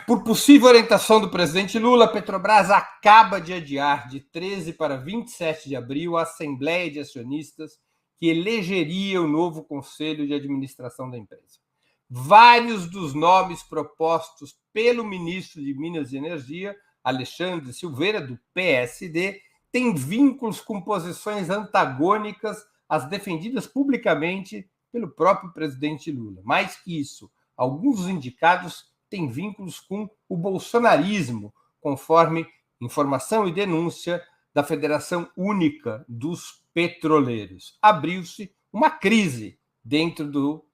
Por possível orientação do presidente Lula, a Petrobras acaba de adiar de 13 para 27 de abril a Assembleia de Acionistas que elegeria o novo Conselho de Administração da empresa. Vários dos nomes propostos pelo ministro de Minas e Energia, Alexandre Silveira, do PSD, têm vínculos com posições antagônicas às defendidas publicamente pelo próprio presidente Lula. Mais que isso, alguns dos indicados têm vínculos com o bolsonarismo, conforme informação e denúncia da Federação Única dos Petroleiros. Abriu-se uma crise dentro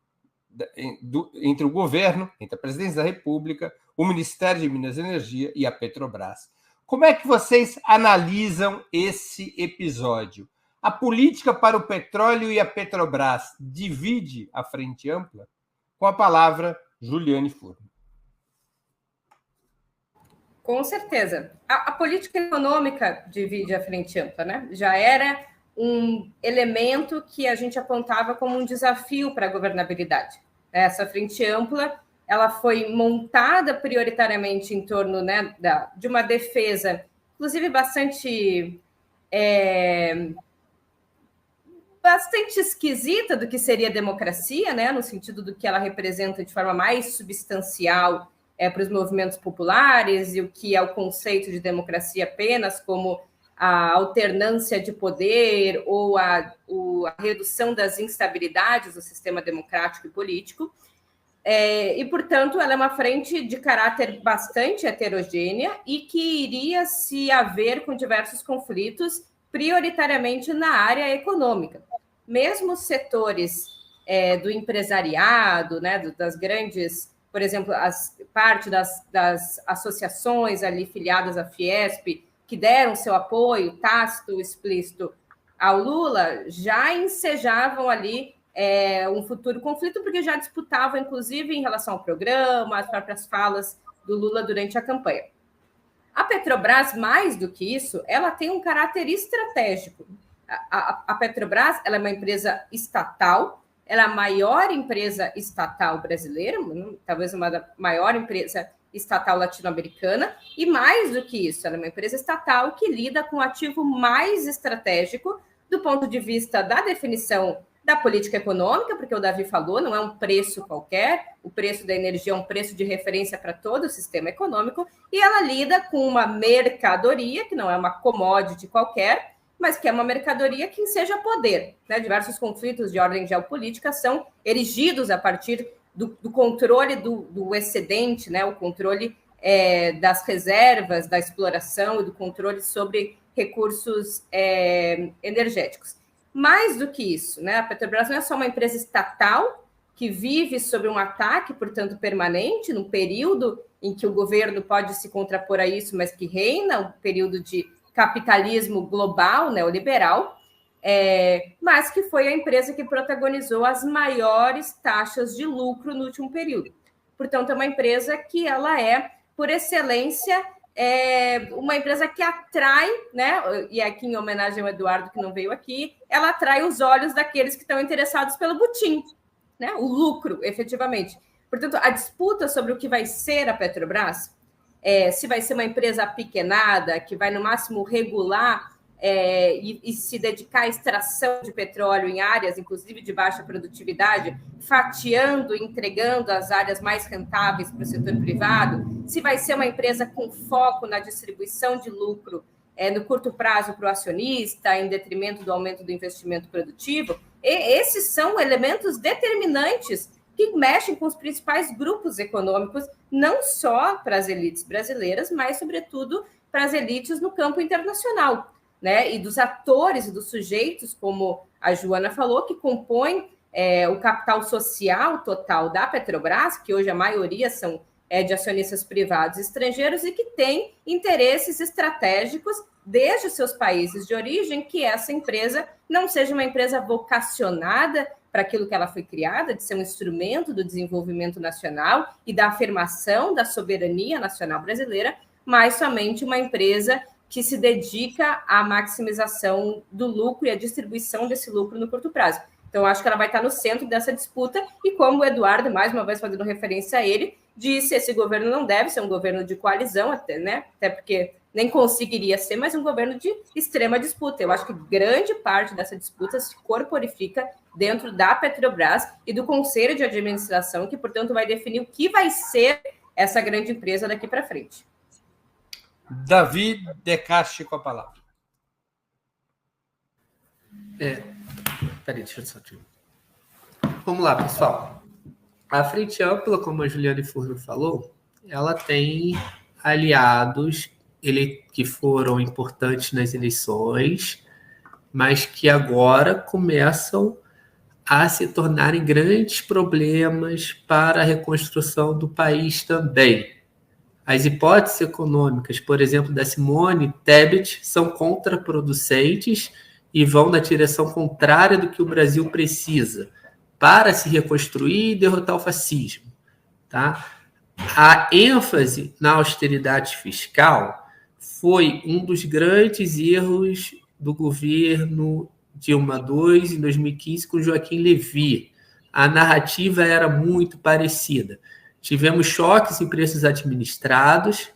entre o governo, entre a presidência da República, o Ministério de Minas e Energia e a Petrobras. Como é que vocês analisam esse episódio? A política para o petróleo e a Petrobras divide a Frente Ampla? Com a palavra, Juliane Furno. Com certeza. A política econômica divide a Frente Ampla, né? Já era um elemento que a gente apontava como um desafio para a governabilidade. Essa Frente Ampla, ela foi montada prioritariamente em torno, né, de uma defesa, inclusive bastante esquisita do que seria a democracia, né, no sentido do que ela representa de forma mais substancial para os movimentos populares, e o que é o conceito de democracia apenas como a alternância de poder ou a redução das instabilidades do sistema democrático e político. E, portanto, ela é uma frente de caráter bastante heterogênea e que iria se haver com diversos conflitos, prioritariamente na área econômica. Mesmo os setores do empresariado, né, das grandes, por exemplo, parte das associações ali filiadas à Fiesp, que deram seu apoio tácito, explícito ao Lula, já ensejavam ali um futuro conflito, porque já disputavam, inclusive, em relação ao programa, as próprias falas do Lula durante a campanha. A Petrobras, mais do que isso, ela tem um caráter estratégico. A Petrobras, ela é uma empresa estatal, ela é a maior empresa estatal brasileira, talvez uma da maior empresa estatal latino-americana, e mais do que isso, ela é uma empresa estatal que lida com o ativo mais estratégico do ponto de vista da definição da política econômica, porque o Davi falou, não é um preço qualquer, o preço da energia é um preço de referência para todo o sistema econômico, e ela lida com uma mercadoria, que não é uma commodity qualquer, mas que é uma mercadoria que enseja poder. Né? Diversos conflitos de ordem geopolítica são erigidos a partir do controle do excedente, né? O controle das reservas, da exploração e do controle sobre recursos energéticos. Mais do que isso, né? A Petrobras não é só uma empresa estatal que vive sob um ataque, portanto, permanente, num período em que o governo pode se contrapor a isso, mas que reina um período de capitalismo global, neoliberal, mas que foi a empresa que protagonizou as maiores taxas de lucro no último período. Portanto, é uma empresa que ela é, por excelência, uma empresa que atrai, né? E aqui em homenagem ao Eduardo, que não veio aqui, ela atrai os olhos daqueles que estão interessados pelo butim, né? O lucro, efetivamente. Portanto, a disputa sobre o que vai ser a Petrobras, se vai ser uma empresa apequenada, que vai, no máximo, regular e se dedicar à extração de petróleo em áreas, inclusive de baixa produtividade, fatiando e entregando as áreas mais rentáveis para o setor privado, se vai ser uma empresa com foco na distribuição de lucro no curto prazo para o acionista, em detrimento do aumento do investimento produtivo, esses são elementos determinantes que mexem com os principais grupos econômicos, não só para as elites brasileiras, mas, sobretudo, para as elites no campo internacional, né? E dos atores e dos sujeitos, como a Joana falou, que compõem o capital social total da Petrobras, que hoje a maioria são de acionistas privados estrangeiros e que têm interesses estratégicos desde os seus países de origem, que essa empresa não seja uma empresa vocacionada para aquilo que ela foi criada, de ser um instrumento do desenvolvimento nacional e da afirmação da soberania nacional brasileira, mas somente uma empresa que se dedica à maximização do lucro e à distribuição desse lucro no curto prazo. Então, acho que ela vai estar no centro dessa disputa, e como o Eduardo, mais uma vez fazendo referência a ele, disse, esse governo não deve ser um governo de coalizão, até porque nem conseguiria ser, mas um governo de extrema disputa. Eu acho que grande parte dessa disputa se corporifica dentro da Petrobras e do Conselho de Administração, que, portanto, vai definir o que vai ser essa grande empresa daqui para frente. Davi Decache com a palavra. Peraí, deixa eu só tirar. Vamos lá, pessoal. A Frente Ampla, como a Juliane Furno falou, ela tem aliados que foram importantes nas eleições, mas que agora começam a se tornarem grandes problemas para a reconstrução do país também. As hipóteses econômicas, por exemplo, da Simone Tebet, são contraproducentes e vão na direção contrária do que o Brasil precisa para se reconstruir e derrotar o fascismo. Tá? A ênfase na austeridade fiscal foi um dos grandes erros do governo Dilma II, em 2015, com Joaquim Levy. A narrativa era muito parecida. Tivemos choques em preços administrados,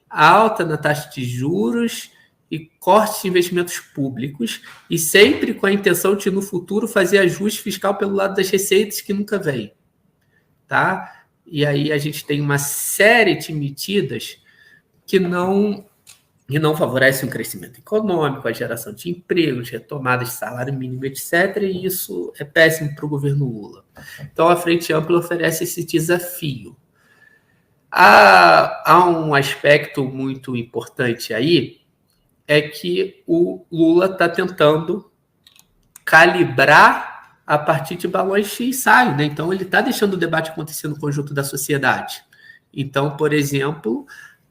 alta na taxa de juros e cortes de investimentos públicos, e sempre com a intenção de, no futuro, fazer ajuste fiscal pelo lado das receitas, que nunca vem. Tá? E aí a gente tem uma série de medidas que não favorecem o crescimento econômico, a geração de empregos, retomadas de salário mínimo, etc. E isso é péssimo para o governo Lula. Então, a Frente Ampla oferece esse desafio. Há um aspecto muito importante aí, é que o Lula está tentando calibrar a partir de balões de ensaio, né? Então, ele está deixando o debate acontecer no conjunto da sociedade. Então, por exemplo,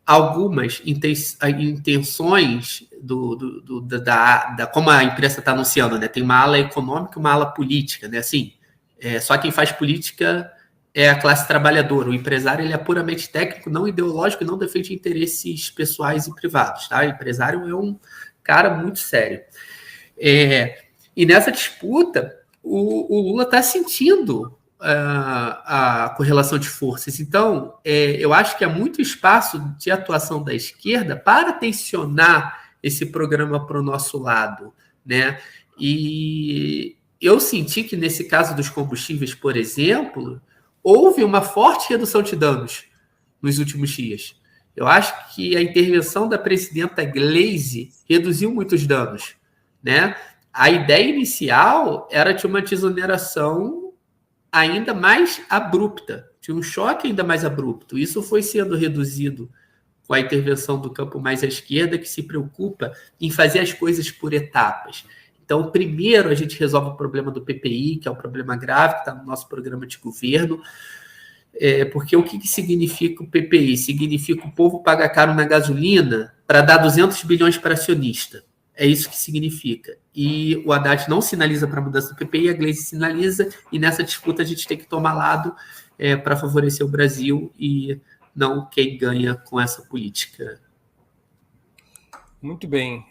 algumas intenções como a imprensa está anunciando, né? Tem uma ala econômica e uma ala política, né? Assim, só quem faz política é a classe trabalhadora. O empresário, ele é puramente técnico, não ideológico, e não defende interesses pessoais e privados, tá? O empresário é um cara muito sério. E nessa disputa, o Lula está sentindo a correlação de forças. Então, eu acho que há muito espaço de atuação da esquerda para tensionar esse programa para o nosso lado, né? E eu senti que, nesse caso dos combustíveis, por exemplo, houve uma forte redução de danos nos últimos dias. Eu acho que a intervenção da presidenta Gleisi reduziu muitos danos, né? A ideia inicial era de uma desoneração ainda mais abrupta, de um choque ainda mais abrupto. Isso foi sendo reduzido com a intervenção do campo mais à esquerda, que se preocupa em fazer as coisas por etapas. Então, primeiro a gente resolve o problema do PPI, que é um problema grave, que está no nosso programa de governo, porque o que significa o PPI? Significa o povo pagar caro na gasolina para dar 200 bilhões para acionista. É isso que significa. E o Haddad não sinaliza para a mudança do PPI, a Gleisi sinaliza, e nessa disputa a gente tem que tomar lado para favorecer o Brasil e não quem ganha com essa política. Muito bem.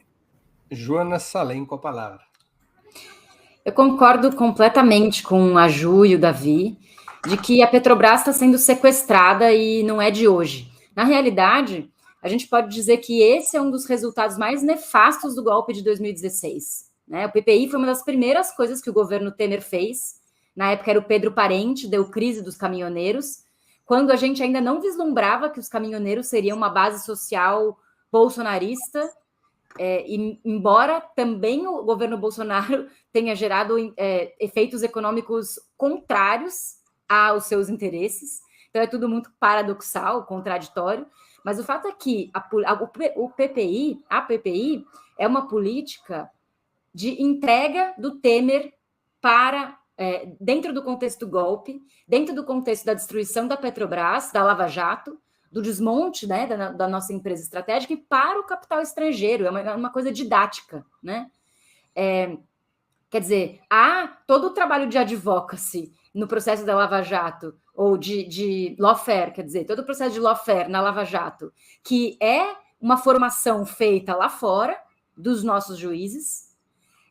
Joana Salem com a palavra. Eu concordo completamente com a Ju e o Davi de que a Petrobras está sendo sequestrada e não é de hoje. Na realidade, a gente pode dizer que esse é um dos resultados mais nefastos do golpe de 2016. Né? O PPI foi uma das primeiras coisas que o governo Temer fez. Na época era o Pedro Parente, deu crise dos caminhoneiros, quando a gente ainda não vislumbrava que os caminhoneiros seriam uma base social bolsonarista, e embora também o governo Bolsonaro tenha gerado efeitos econômicos contrários aos seus interesses. Então é tudo muito paradoxal, contraditório, mas o fato é que a PPI é uma política de entrega do Temer para, dentro do contexto do golpe, dentro do contexto da destruição da Petrobras, da Lava Jato, do desmonte, né, da nossa empresa estratégica, e para o capital estrangeiro. É uma coisa didática, né? Quer dizer, há todo o trabalho de advocacy no processo da Lava Jato, ou de lawfare, quer dizer, todo o processo de lawfare na Lava Jato, que é uma formação feita lá fora dos nossos juízes,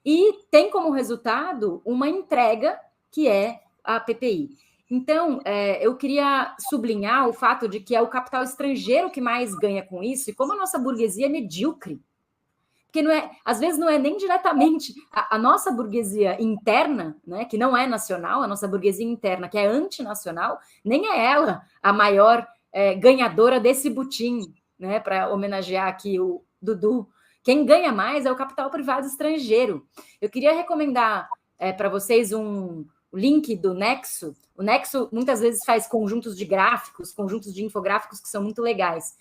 e tem como resultado uma entrega que é a PPI. Então, eu queria sublinhar o fato de que é o capital estrangeiro que mais ganha com isso, e como a nossa burguesia é medíocre, porque às vezes não é nem diretamente a nossa burguesia interna, né, que não é nacional, a nossa burguesia interna, que é antinacional, nem é ela a maior ganhadora desse butim, né, para homenagear aqui o Dudu. Quem ganha mais é o capital privado estrangeiro. Eu queria recomendar para vocês o link do Nexo. O Nexo muitas vezes faz conjuntos de gráficos, conjuntos de infográficos que são muito legais,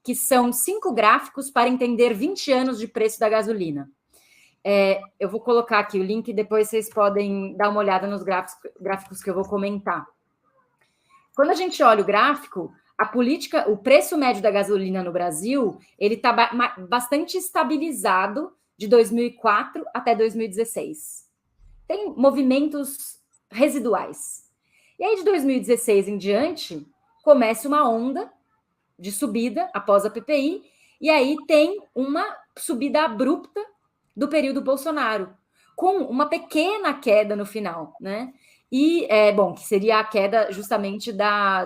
que são 5 gráficos para entender 20 anos de preço da gasolina. Eu vou colocar aqui o link e depois vocês podem dar uma olhada nos gráficos que eu vou comentar. Quando a gente olha o gráfico, a política, o preço médio da gasolina no Brasil, ele está bastante estabilizado de 2004 até 2016. Tem movimentos residuais. E aí, de 2016 em diante, começa uma onda de subida após a PPI, e aí tem uma subida abrupta do período Bolsonaro, com uma pequena queda no final, né? E, que seria a queda justamente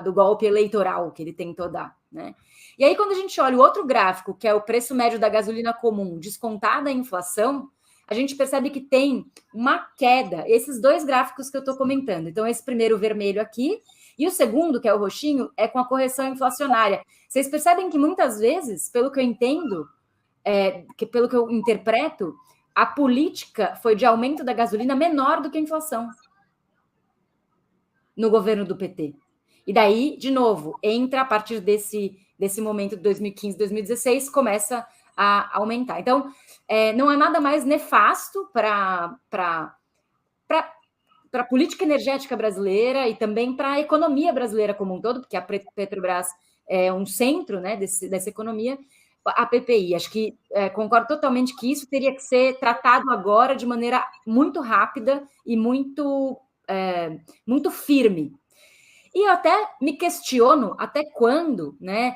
do golpe eleitoral que ele tentou dar, né? E aí, quando a gente olha o outro gráfico, que é o preço médio da gasolina comum, descontada a inflação, a gente percebe que tem uma queda, esses 2 gráficos que eu estou comentando. Então, esse primeiro vermelho aqui, e o segundo, que é o roxinho, é com a correção inflacionária. Vocês percebem que muitas vezes, pelo que eu entendo, pelo que eu interpreto, a política foi de aumento da gasolina menor do que a inflação no governo do PT. E daí, de novo, entra a partir desse momento de 2015, 2016, começa a aumentar. Então, não é nada mais nefasto para a política energética brasileira e também para a economia brasileira como um todo, porque a Petrobras é um centro, né, dessa economia, a PPI. Acho que concordo totalmente que isso teria que ser tratado agora de maneira muito rápida e muito firme. E eu até me questiono até quando, né,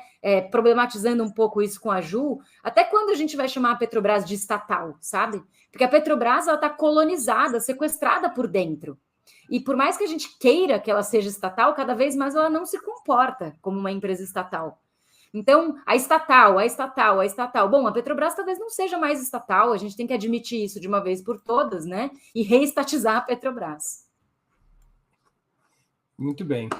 problematizando um pouco isso com a Ju, até quando a gente vai chamar a Petrobras de estatal, sabe? Porque a Petrobras está colonizada, sequestrada por dentro. E por mais que a gente queira que ela seja estatal, cada vez mais ela não se comporta como uma empresa estatal. Então, a estatal. Bom, a Petrobras talvez não seja mais estatal, a gente tem que admitir isso de uma vez por todas, né? E reestatizar a Petrobras. Muito bem.